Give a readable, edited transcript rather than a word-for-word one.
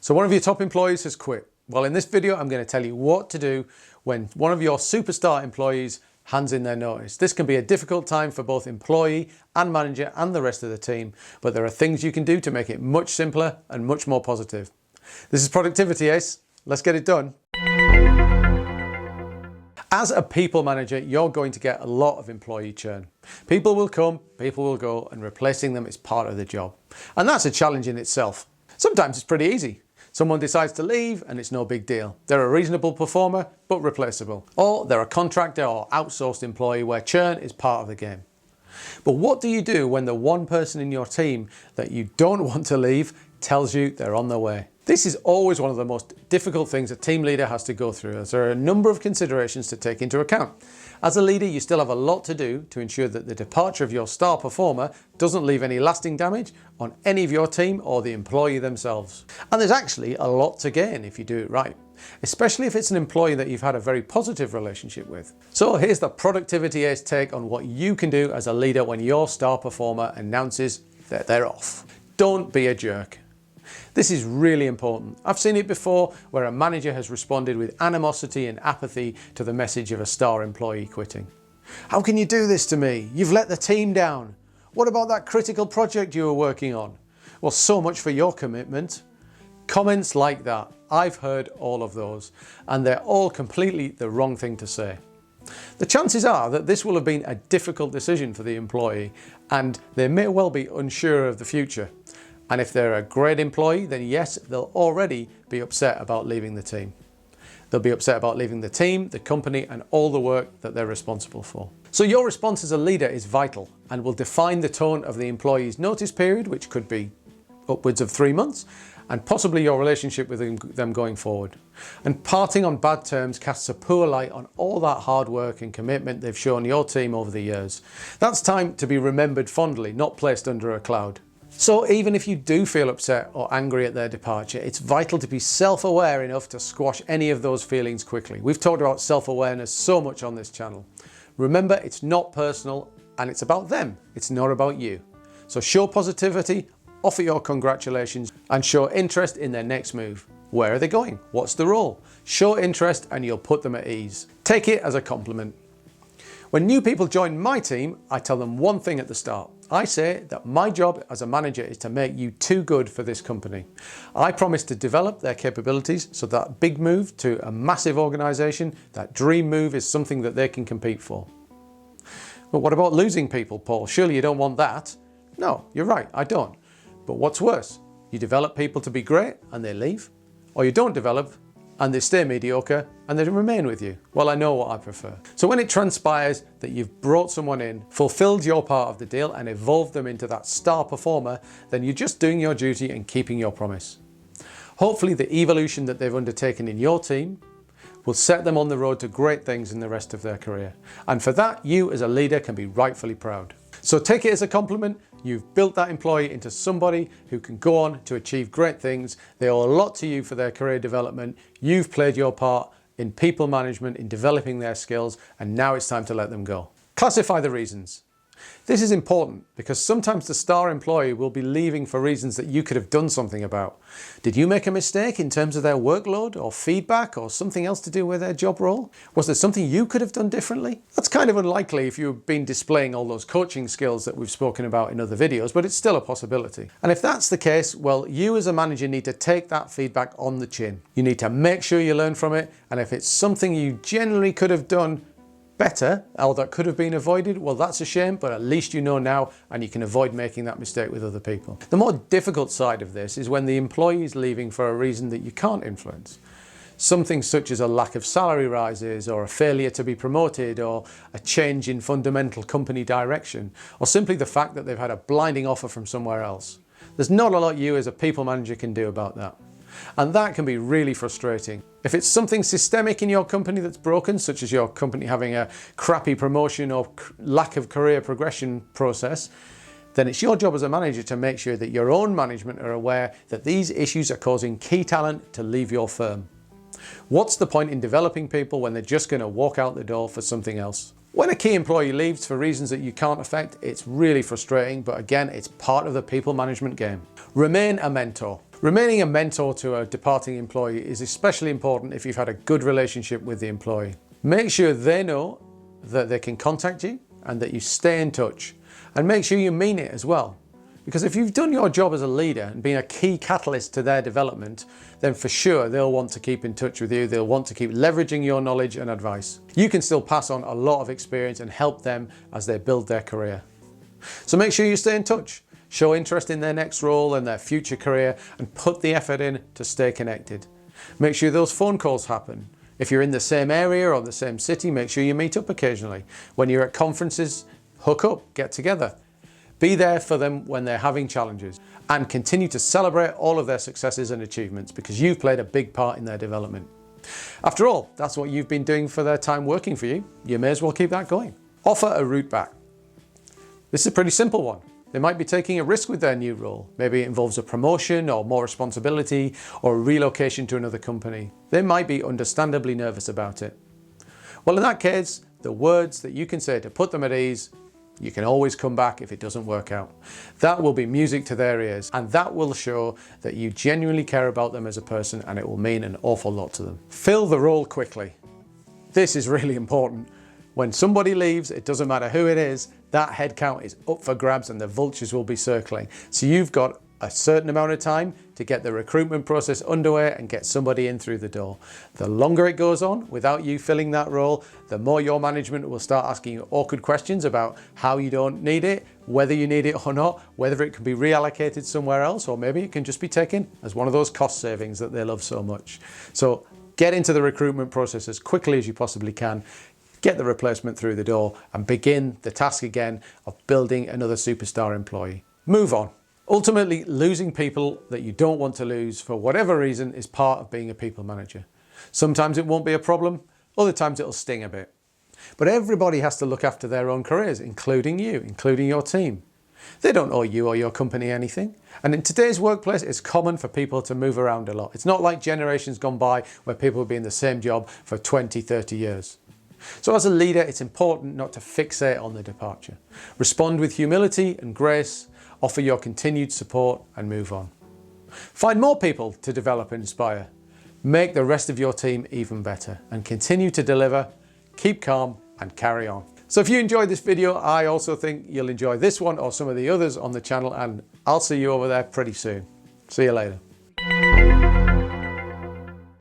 So one of your top employees has quit. Well, in this video, I'm going to tell you what to do when one of your superstar employees hands in their notice. This can be a difficult time for both employee and manager and the rest of the team, but there are things you can do to make it much simpler and much more positive. This is Productivity Ace. Let's get it done. As a people manager, you're going to get a lot of employee churn. People will come, people will go, and replacing them is part of the job. And that's a challenge in itself. Sometimes it's pretty easy. Someone decides to leave and it's no big deal. They're a reasonable performer, but replaceable. Or they're a contractor or outsourced employee where churn is part of the game. But what do you do when the one person in your team that you don't want to leave tells you they're on their way? This is always one of the most difficult things a team leader has to go through, as there are a number of considerations to take into account. As a leader, you still have a lot to do to ensure that the departure of your star performer doesn't leave any lasting damage on any of your team or the employee themselves. And there's actually a lot to gain if you do it right, especially if it's an employee that you've had a very positive relationship with. So here's the Productivity Ace take on what you can do as a leader when your star performer announces that they're off. Don't be a jerk. This is really important. I've seen it before where a manager has responded with animosity and apathy to the message of a star employee quitting. How can you do this to me? You've let the team down. What about that critical project you were working on? Well, so much for your commitment. Comments like that, I've heard all of those, and they're all completely the wrong thing to say. The chances are that this will have been a difficult decision for the employee, and they may well be unsure of the future. And if they're a great employee, then yes, they'll already be upset about leaving the team. They'll be upset about leaving the team, the company, and all the work that they're responsible for. So your response as a leader is vital and will define the tone of the employee's notice period, which could be upwards of 3 months, and possibly your relationship with them going forward. And parting on bad terms casts a poor light on all that hard work and commitment they've shown your team over the years. That's time to be remembered fondly, not placed under a cloud. So even if you do feel upset or angry at their departure, it's vital to be self-aware enough to squash any of those feelings quickly. We've talked about self-awareness so much on this channel. Remember, it's not personal and it's about them. It's not about you. So show positivity, offer your congratulations, and show interest in their next move. Where are they going? What's the role? Show interest and you'll put them at ease. Take it as a compliment. When new people join my team, I tell them one thing at the start. I say that my job as a manager is to make you too good for this company. I promise to develop their capabilities so that big move to a massive organisation, that dream move, is something that they can compete for. But what about losing people, Paul? Surely you don't want that? No, you're right, I don't. But what's worse? You develop people to be great and they leave? Or you don't develop and they stay mediocre and they remain with you? Well, I know what I prefer. So when it transpires that you've brought someone in, fulfilled your part of the deal and evolved them into that star performer, then you're just doing your duty and keeping your promise. Hopefully the evolution that they've undertaken in your team will set them on the road to great things in the rest of their career. And for that, you as a leader can be rightfully proud. So take it as a compliment. You've built that employee into somebody who can go on to achieve great things. They owe a lot to you for their career development. You've played your part in people management, in developing their skills, and now it's time to let them go. Classify the reasons. This is important because sometimes the star employee will be leaving for reasons that you could have done something about. Did you make a mistake in terms of their workload or feedback or something else to do with their job role? Was there something you could have done differently? That's kind of unlikely if you've been displaying all those coaching skills that we've spoken about in other videos, but it's still a possibility. And if that's the case, well, you as a manager need to take that feedback on the chin. You need to make sure you learn from it, and if it's something you generally could have done better, or that could have been avoided, well, that's a shame, but at least you know now and you can avoid making that mistake with other people. The more difficult side of this is when the employee is leaving for a reason that you can't influence. Something such as a lack of salary rises, or a failure to be promoted, or a change in fundamental company direction, or simply the fact that they've had a blinding offer from somewhere else. There's not a lot you as a people manager can do about that. And that can be really frustrating. If it's something systemic in your company that's broken, such as your company having a crappy promotion or lack of career progression process, then it's your job as a manager to make sure that your own management are aware that these issues are causing key talent to leave your firm. What's the point in developing people when they're just going to walk out the door for something else? When a key employee leaves for reasons that you can't affect, it's really frustrating, but again, it's part of the people management game. Remain a mentor. Remaining a mentor to a departing employee is especially important if you've had a good relationship with the employee. Make sure they know that they can contact you and that you stay in touch, and make sure you mean it as well. Because if you've done your job as a leader and been a key catalyst to their development, then for sure they'll want to keep in touch with you. They'll want to keep leveraging your knowledge and advice. You can still pass on a lot of experience and help them as they build their career. So make sure you stay in touch, show interest in their next role and their future career, and put the effort in to stay connected. Make sure those phone calls happen. If you're in the same area or the same city, make sure you meet up occasionally. When you're at conferences, hook up, get together. Be there for them when they're having challenges, and continue to celebrate all of their successes and achievements, because you've played a big part in their development. After all, that's what you've been doing for their time working for you. You may as well keep that going. Offer a route back. This is a pretty simple one. They might be taking a risk with their new role. Maybe it involves a promotion or more responsibility or a relocation to another company. They might be understandably nervous about it. Well, in that case, the words that you can say to put them at ease: you can always come back if it doesn't work out. That will be music to their ears, and that will show that you genuinely care about them as a person, and it will mean an awful lot to them. Fill the role quickly. This is really important. When somebody leaves, it doesn't matter who it is, that headcount is up for grabs and the vultures will be circling. So you've got a certain amount of time to get the recruitment process underway and get somebody in through the door. The longer it goes on without you filling that role, the more your management will start asking you awkward questions about how you don't need it, whether you need it or not, whether it can be reallocated somewhere else, or maybe it can just be taken as one of those cost savings that they love so much. So get into the recruitment process as quickly as you possibly can. Get the replacement through the door and begin the task again of building another superstar employee. Move on. Ultimately, losing people that you don't want to lose for whatever reason is part of being a people manager. Sometimes it won't be a problem, other times it'll sting a bit. But everybody has to look after their own careers, including you, including your team. They don't owe you or your company anything. And in today's workplace, it's common for people to move around a lot. It's not like generations gone by where people have been in the same job for 20, 30 years. So as a leader, it's important not to fixate on the departure. Respond with humility and grace, offer your continued support, and move on. Find more people to develop and inspire. Make the rest of your team even better, and continue to deliver, keep calm, and carry on. So if you enjoyed this video, I also think you'll enjoy this one or some of the others on the channel, and I'll see you over there pretty soon. See you later.